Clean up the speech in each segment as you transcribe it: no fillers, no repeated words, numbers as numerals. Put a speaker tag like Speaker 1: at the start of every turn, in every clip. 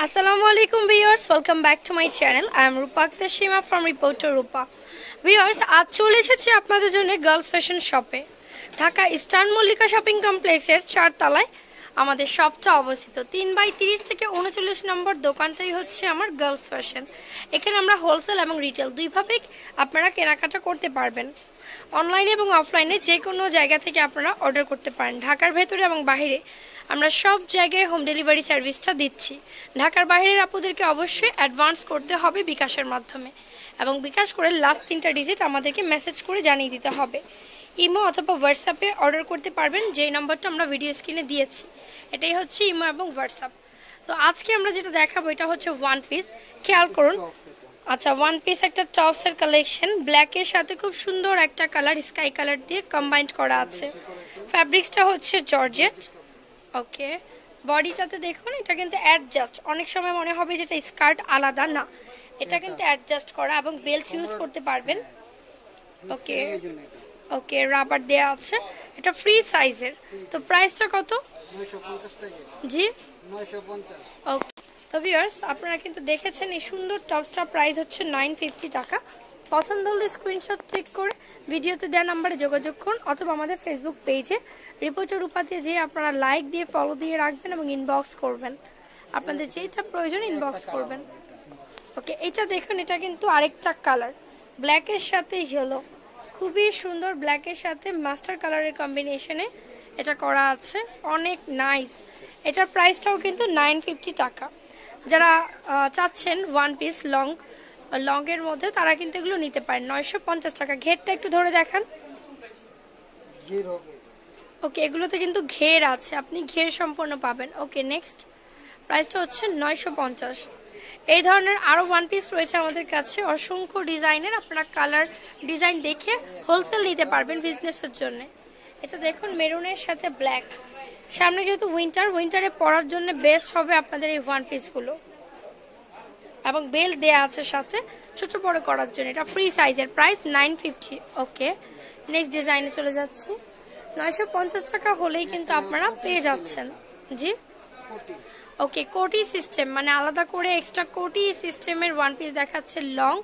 Speaker 1: Assalamualaikum viewers, welcome back to my channel. I am Rupa Akhtar from Reporter Rupa. Viewers, আজ চলে এসেছি আপনাদের জন্য গার্লস ফ্যাশন শপে। ঢাকা ইস্টার্ন মল্লিকা শপিং কমপ্লেক্সের 4 তলায় আমাদের শপটা অবস্থিত। 3/30 থেকে 39 নম্বর দোকানটাই হচ্ছে আমার গার্লস ফ্যাশন। এখানে আমরা হোলসেল এবং রিটেল দুইভাবেই আপনারা কেনাকাটা করতে পারবেন। অনলাইনে এবং অফলাইনে যে কোনো জায়গা থেকে আপনারা অর্ডার করতে পারেন। ঢাকার ভেতরে এবং বাইরে আমরা সব জায়গায় হোম ডেলিভারি সার্ভিসটা দিচ্ছি। ঢাকার বাইরের আপুদেরকে অবশ্যই অ্যাডভান্স করতে হবে বিকাশের মাধ্যমে, এবং বিকাশ করে লাস্ট 3টা ডিজিট আমাদেরকে মেসেজ করে জানিয়ে দিতে হবে। ইমো অথবা হোয়াটসঅ্যাপে অর্ডার করতে পারবেন, যেই নাম্বারটা আমরা ভিডিও স্ক্রিনে দিয়েছি। এটাই হচ্ছে ইমো এবং হোয়াটসঅ্যাপ। তো আজকে আমরা যেটা দেখাবো এটা হচ্ছে ওয়ান পিস। খেয়াল করুন, আচ্ছা, ওয়ান পিস একটা টপসের কালেকশন। ব্ল্যাকের সাথে খুব সুন্দর একটা কালার স্কাই কালার দিয়ে কম্বাইন্ড করা আছে। ফ্যাব্রিক্সটা হচ্ছে জর্জেট। ওকে, বডিটাতে দেখুন, এটা কিন্তু অ্যাডজাস্ট। অনেক সময় মনে হবে যেটা স্কার্ট আলাদা, না, এটা কিন্তু অ্যাডজাস্ট করা এবং বেল্ট ইউজ করতে পারবেন। ওকে ওকে, রাবার দেয়া আছে। এটা ফ্রি সাইজের। তো প্রাইসটা কত?
Speaker 2: 950 টাকা।
Speaker 1: জি,
Speaker 2: 950।
Speaker 1: ওকে। তো ভিউয়ার্স, আপনারা কিন্তু দেখেছেন এই সুন্দর টপসটা প্রাইস হচ্ছে 950 টাকা। পছন্দ হলে স্ক্রিনশট চেক করে ভিডিওতে দেওয়া নাম্বারে যোগাযোগ করুন, অথবা আমাদের ফেসবুক পেজে রিপোর্টার রূপাতে যে আপনারা লাইক দিয়ে ফলো দিয়ে রাখবেন এবং ইনবক্স করবেন। আপনাদের যেটা প্রয়োজন ইনবক্স করবেন। ওকে, এটা দেখুন, এটা কিন্তু আরেকটা কালার, ব্ল্যাকের সাথে ইয়েলো। খুবই সুন্দর, ব্ল্যাকের সাথে মাস্টার কালারের কম্বিনেশনে এটা করা আছে, অনেক নাইস। এটার প্রাইসটাও কিন্তু 950 টাকা। যারা চাচ্ছেন ওয়ান পিস লং এর মধ্যে, তারা কিন্তু এগুলো নিতে পারেন। 950 টাকা। ঘেরটা একটু ধরে দেখান। ওকে, এগুলোতে কিন্তু ঘের আছে, আপনি ঘের সম্পূর্ণ পাবেন। ওকে, নেক্সট প্রাইসটা হচ্ছে 950। এই ধরনের আরো ওয়ান পিস রয়েছে আমাদের কাছে, অসংখ্য ডিজাইনের। আপনারা কালার ডিজাইন দেখে হোলসেল নিতে পারবেন বিজনেসের জন্য। এটা দেখুন, মেরুনের সাথে ব্ল্যাক। সামনে যেহেতু উইন্টারে পরার জন্য বেস্ট হবে আপনাদের এই ওয়ান পিসগুলো, এবং বেল্ট দেয়া আছে সাথে ছোট বড় করার জন্য। এটা ফ্রি সাইজের। প্রাইস 950। ওকে, নেক্সট ডিজাইনে চলে যাচ্ছি। 950 টাকা হলেই কিন্তু আপনারা পেয়ে যাচ্ছেন। জি, ওকে, কোটি সিস্টেম, মানে আলাদা করে এক্সট্রা কোটি সিস্টেমের ওয়ান পিস দেখাচ্ছে। লং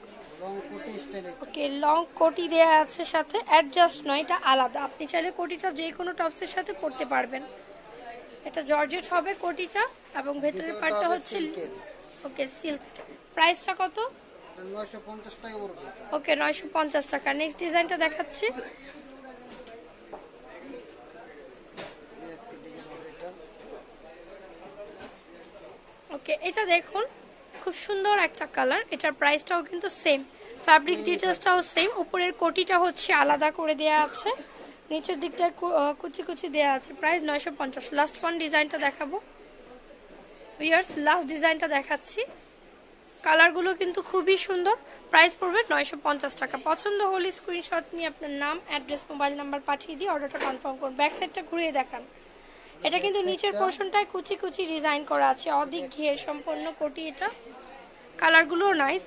Speaker 2: কোটি স্টাইলে।
Speaker 1: ওকে, লং কোটি দেয়া আছে সাথে, অ্যাডজাস্ট নয়, এটা আলাদা। আপনি চাইলে কোটিটা যে কোনো টপসের সাথে পরতে পারবেন। এটা জর্জেট হবে কোটিটা, এবং ভেতরের পার্টটা হচ্ছে ওকে সিল্ক। প্রাইসটা কত?
Speaker 2: 950 টাকা পড়বে।
Speaker 1: ওকে, 950 টাকা। নেক্সট ডিজাইনটা দেখাচ্ছি। ওকে, এটা দেখুন, খুব সুন্দর একটা কালার। এটার প্রাইসটাও কিন্তু সেম, ফ্যাব্রিক ডিটেলসটাও সেম। উপরের কোটিটা হচ্ছে আলাদা করে দেয়া আছে, নিচের দিকটা কুচি কুচি দেয়া আছে। প্রাইস 950। লাস্ট ওয়ান ডিজাইনটা দেখাবো ভিউয়ার্স, লাস্ট ডিজাইনটা দেখাচ্ছি। কালারগুলো কিন্তু খুবই সুন্দর। প্রাইস পড়বে 950 টাকা। পছন্দ হলে স্ক্রিনশট নিয়ে আপনার নাম, অ্যাড্রেস, মোবাইল নাম্বার পাঠিয়ে দিয়ে অর্ডারটা কনফার্ম করুন। ব্যাক সাইডটা ঘুরিয়ে দেখান। এটা কিন্তু নিচের পোর্শনটায় কুচি কুচি ডিজাইন করা আছে, অধিক ঘের সম্পন্ন কোটি। এটা কালারগুলো নাইস।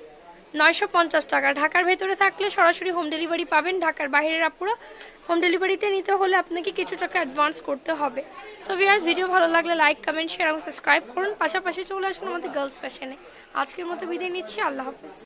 Speaker 1: 950 টাকা। ঢাকার ভেতরে থাকলে সরাসরি হোম ডেলিভারি পাবেন। ঢাকার বাইরের আপুরা হোম ডেলিভারিতে নিতে হলে আপনাকে কিছু টাকা অ্যাডভান্স করতে হবে। সো ভিউয়ার্স, ভিডিও ভালো লাগলে লাইক, কমেন্ট, শেয়ার এবং সাবস্ক্রাইব করুন। পাশাপাশি চলে আসুন আমাদের গার্লস ফ্যাশনে। আজকের মতো বিদায় নিচ্ছি। আল্লাহ হাফেজ।